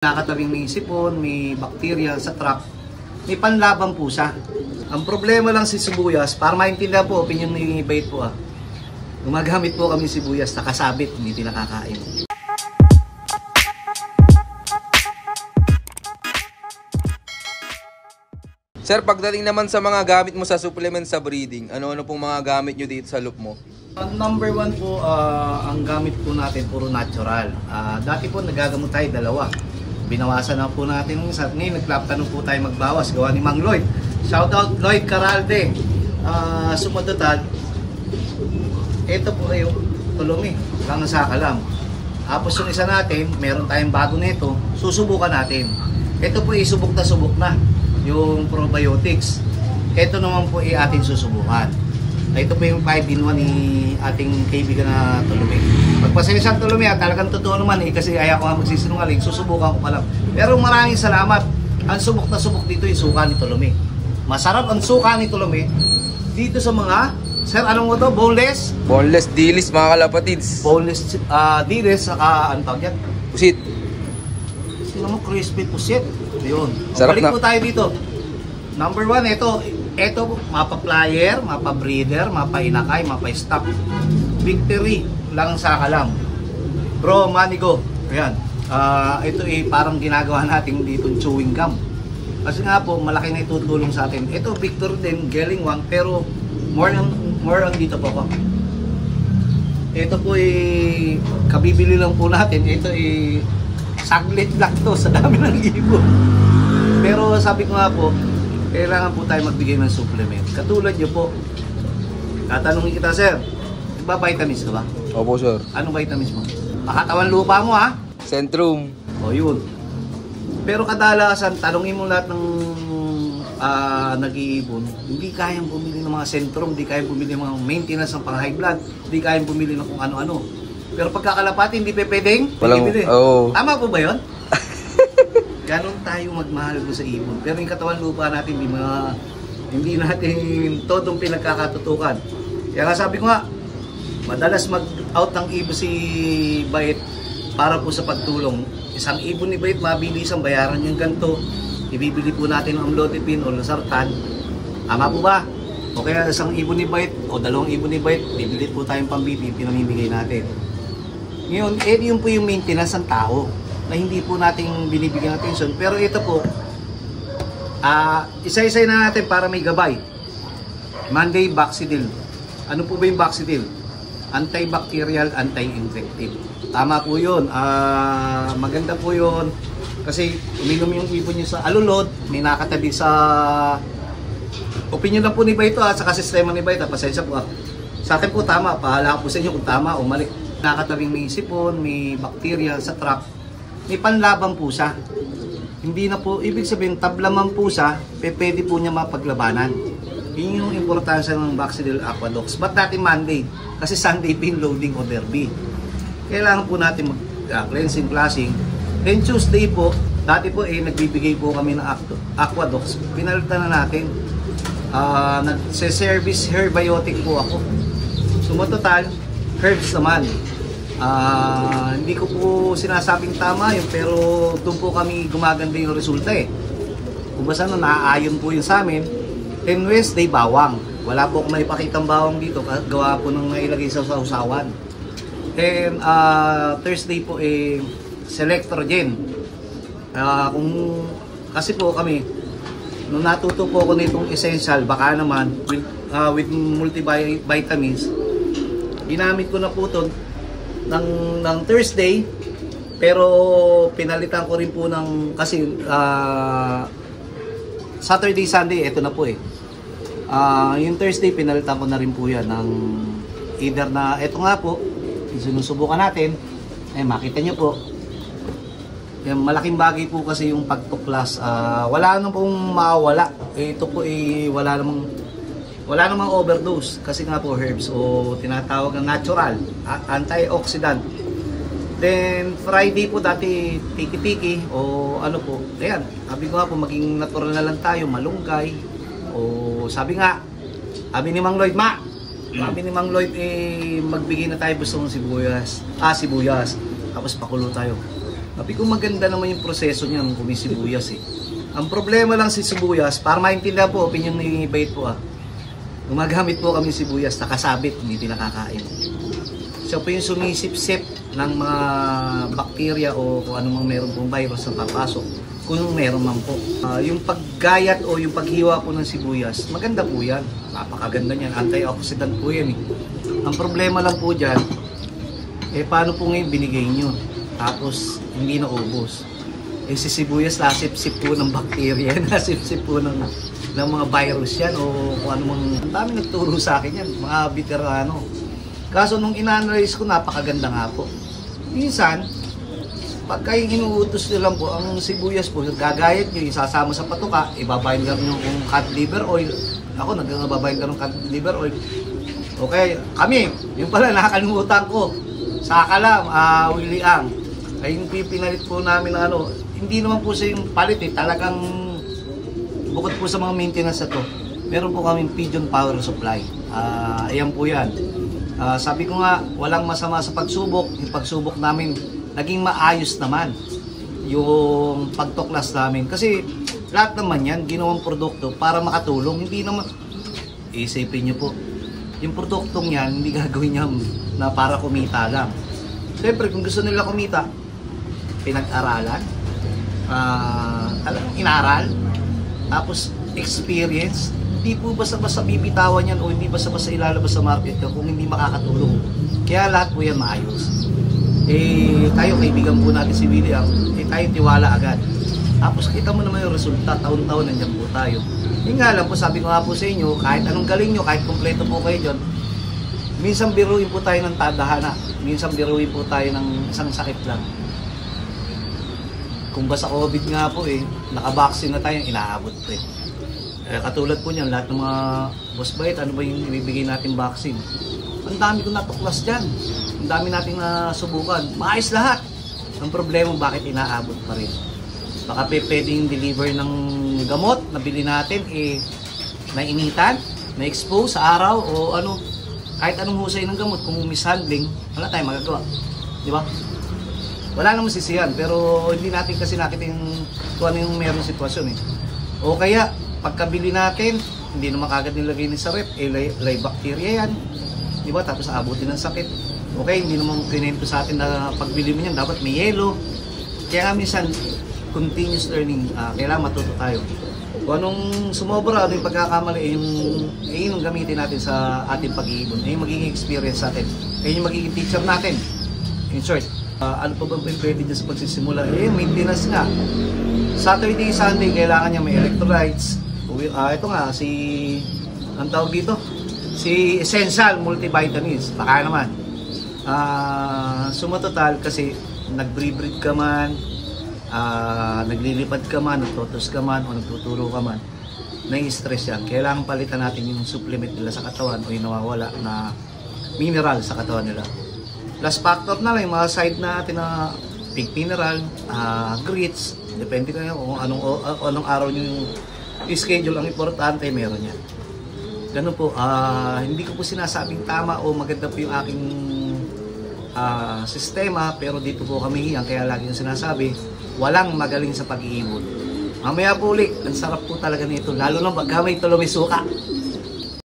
Nakatabing may sipon, may bakterya sa trap, may panlaban po siya. Ang problema lang si sibuyas, para maintindihan po, opinion ni Bait po gumagamit po kami sibuyas, nakasabit, hindi pinakakain. Sir, pagdating naman sa mga gamit mo sa supplement sa breeding, ano-ano pong mga gamit nyo dito sa loop mo? Number one po, ang gamit po natin, puro natural. Dati po nagagamot tayo dalawa. Binawasan na po natin ng isa. Ngayon, nagplaptanong po tayo magbawas. Gawa ni Mang Lloyd. Shoutout Lloyd Caralde. Sumadotad. Ito po yung tulumi. Lang sa kalam. Tapos yung isa natin, meron tayong bago nito. Susubukan natin. Ito po isubok na subok na. Yung probiotics. Ito naman po ating susubukan. Ito po yung 5-in-1 ni ating kaibigan na tulumi. Pagpasensya tulumi talagang totoo naman kasi ayaw ko nga magsisinungaling, susubukan ko pa lang. Pero maraming salamat. Ang subok na subok dito yung suka ni tulumi. Masarap ang suka ni tulumi dito sa mga, sir, anong mo to? Boneless? Boneless dilis mga kalapatids. Boneless dilis, saka anong tawag yan? Pusit. Sino mo? Crispy pusit. Yun. Sarap Balik na. po tayo dito. Number 1, ito, mapa-flyer, mapa-breeder, mapa-inakay, mapa-stop. Victory lang sa kalam. Bro, manigo. Ayan. Ito parang ginagawa natin dito chewing gum. Kasi nga po, malaki na itutulong sa atin. Ito, Victor din, Gelling Wang, pero more on dito po ko. Ito po kabibili lang po natin. Ito saglit lang to sa dami ng ibon. Pero sabi ko nga po, kailangan po tayo magbigay ng supplement. Katulad nyo po, tatanungin kita, sir, nagba-vitamins ka ba? Opo, sir. Anong vitamins mo? Makatawan lupa mo, ha? Centrum. O, yun. Pero kadalasan, tanungin mo lahat ng nag-iibon, hindi kayang bumili ng mga Centrum, hindi kayang bumili ng mga maintenance ng pang-high blood, hindi kayang bumili ng kung ano-ano. Pero pagkakalapati, hindi pwedeng bibili. Oh. Tama po ba yun? Ganon tayo magmahal ko sa ibon. Pero yung katawan lupa natin, hindi natin todong pinagkakatutukan. Kaya nga sabi ko nga, madalas mag-out ng ibon si Bait para po sa pagtulong. Isang ibon ni Bait, mabilis ang bayaran yung ganito. Ibibili po natin ng amlodipine o losartan. Tama po ba? O kaya isang ibon ni Bait o dalawang ibon ni Bait, bibili po tayong pambibi, pinamimigay natin. Ngayon, yun po yung maintenance ng tao na hindi po nating binibigyan attention. Pero ito po, isa-isay na natin para may gabay. Monday, Baxidil. Ano po ba yung Baxidil? Antibacterial, anti-infective. Tama po yun. Maganda po yun. Kasi uminom yung ibon nyo sa alulod, may nakatabi sa opinion na po ni Bait saka sistema ni Bait. Pasensya po Sa akin po tama. Pahala po sa inyo kung tama o mali. Nakatabing may sipon, may bakterya sa trap, may panlaban po siya. Hindi na po, ibig sabihin, tablaman po siya, pwede po niya mapaglabanan. Yun yung importansya ng Baxidil Aquadox. Ba't natin Monday? Kasi Sunday pin loading o derby. Kailangan po natin mag-cleansing, flushing. Then Tuesday po, dati po nagbibigay po kami ng Aquadox. Pinalitan na natin. Nagse-service herbiotic po ako. Sumatotal, herbs naman. Hindi ko po sinasabing tama yun, pero doon po kami gumaganda yung resulta Kung basta naaayon po yun sa amin. Then Wednesday, bawang. Wala po akong maipakitang bawang dito, gawa po nung nailagay sa sausawan. Then Thursday po Selectrogen. Kasi po kami, nung natuto po ako nitong essential, baka naman with multivitamins, ginamit ko na po ito ng Thursday, pero pinalitan ko rin po ng kasi Saturday, Sunday, ito na po yung Thursday pinalitan ko na rin po yan ng either na ito nga po, sinusubukan natin, makita nyo po yung malaking bagay po kasi yung pagtuklas. Wala nang pong mawala. Ito po wala namang overdose kasi nga po herbs o tinatawag ng natural, antioxidant. Then Friday po dati tiki-tiki o ano po. Ayan, sabi ko nga po maging natural na lang tayo, malunggay. O sabi ni Mang Lloyd, sabi ni Mang Lloyd magbigay na tayo gusto ng sibuyas. Sibuyas. Tapos pakulo tayo. Sabi ko maganda naman yung proseso niya nung kumisibuyas eh. Ang problema lang si sibuyas, para maintindihan po, opinion ni Bait po gumagamit po kami sibuyas na kasabit, hindi pinakakain. Siya po yung sumisip-sip ng mga bakterya o kung anumang meron pong virus na papasok, kung meron man po. Yung paggayat o yung paghiwa po ng sibuyas, maganda po yan. Napakaganda niyan, antioxidant po yan eh. Ang problema lang po dyan, paano po ngayon binigay nyo? Tapos hindi naubos. Si sibuyas nasip-sip po ng bakterya, nasip-sip po ng mga virus yan o kung ano mang... Ang dami nagturo sa akin yan, mga veterano. Kaso nung ina-analyze ko, napakaganda nga po. Minsan, pagka yung inuutos nyo lang po, ang sibuyas po, gagayat nyo, isasama sa patuka, ibabayin ka nyo ng cod liver oil. Ako, nagbabayin ka ng cod liver oil. Okay, kami, yung pala nakakalimutan ko. Saka lang, wiliang. Ay yung pinalit po namin na ano, hindi naman po siya yung palit talagang bukod po sa mga maintenance na to, meron po kaming pigeon power supply. Ayan po yan. Sabi ko nga, walang masama sa pagsubok. Yung pagsubok namin, naging maayos naman yung pagtuklas namin. Kasi lahat naman yan, ginawang produkto para makatulong. Hindi naman, isipin nyo po, yung produktong yan, hindi gagawin niya na para kumita lang. Siyempre, kung gusto nila kumita, pinag-aralan, talagang inaral, tapos experience, hindi po basta-basta bibitawan yan o hindi basta-basta ilalabas sa market kung hindi makakatulong. Kaya lahat po yan maayos. Tayo kaibigan po natin si William, tayo tiwala agad. Tapos kita mo naman yung resulta, taon-taon nandiyan po tayo. Yung nga lang po, sabi ko nga po sa inyo, kahit anong galing nyo, kahit kompleto po kayo dyan, minsan biruin po tayo ng tadhana, minsan biruin po tayo ng isang sakit lang. Kung ba sa COVID nga po naka-vaccine na tayo, inaabot po katulad po niyan, lahat ng mga boss bait, ano ba yung ibibigay natin vaccine? Ang dami kong natuklas dyan. Ang dami nating nasubukan. Maayos lahat. Ang problema, bakit inaabot pa rin? Baka pwedeng deliver ng gamot na bili natin, nainitan, na-expose sa araw, o ano, kahit anong husay ng gamot, kung mishandling, wala tayong magagawa. Di ba? Wala namang sisiyan, pero hindi natin kasi nakita kung ano yung meron sitwasyon O kaya, pagkabili natin, hindi naman kagad nilagay sa rep, live bacteria yan. Di ba? Tapos aabutin ng sakit. Okay, hindi naman kinento sa atin na pagbili mo yan, dapat may yelo. Kaya minsan, continuous learning, kailangan matuto tayo. Kung anong sumobra, ano yung pagkakamali, yung gamitin natin sa ating pag-iibon, yung magiging experience natin, yung magiging teacher natin. In short, ano pa ba pwede dyan sa pagsisimula? Maintenance nga. Saturday, Sunday, kailangan niya may electrolytes. Ito nga, ang tawag dito? Si Essential Multivitamins. Baka naman. Sumatotal kasi nag-breed ka man, naglilipad ka man, nagtotos ka man, o nagtuturo ka man, nai-stress yan. Kailangan palitan natin yung supplement nila sa katawan o yung nawawala na mineral sa katawan nila. Last factor na lang, yung mga side natin na pig mineral, grits, depende kayo kung anong araw nyo yung schedule. Ang importante, meron yan. Ganun po, hindi ko po sinasabing tama o maganda po yung aking sistema, pero dito po kami hiyang, kaya lagi yung sinasabi, walang magaling sa pag-iibon. Mamaya po ulit, ang sarap po talaga nito, lalo na pagka may tulo may suka.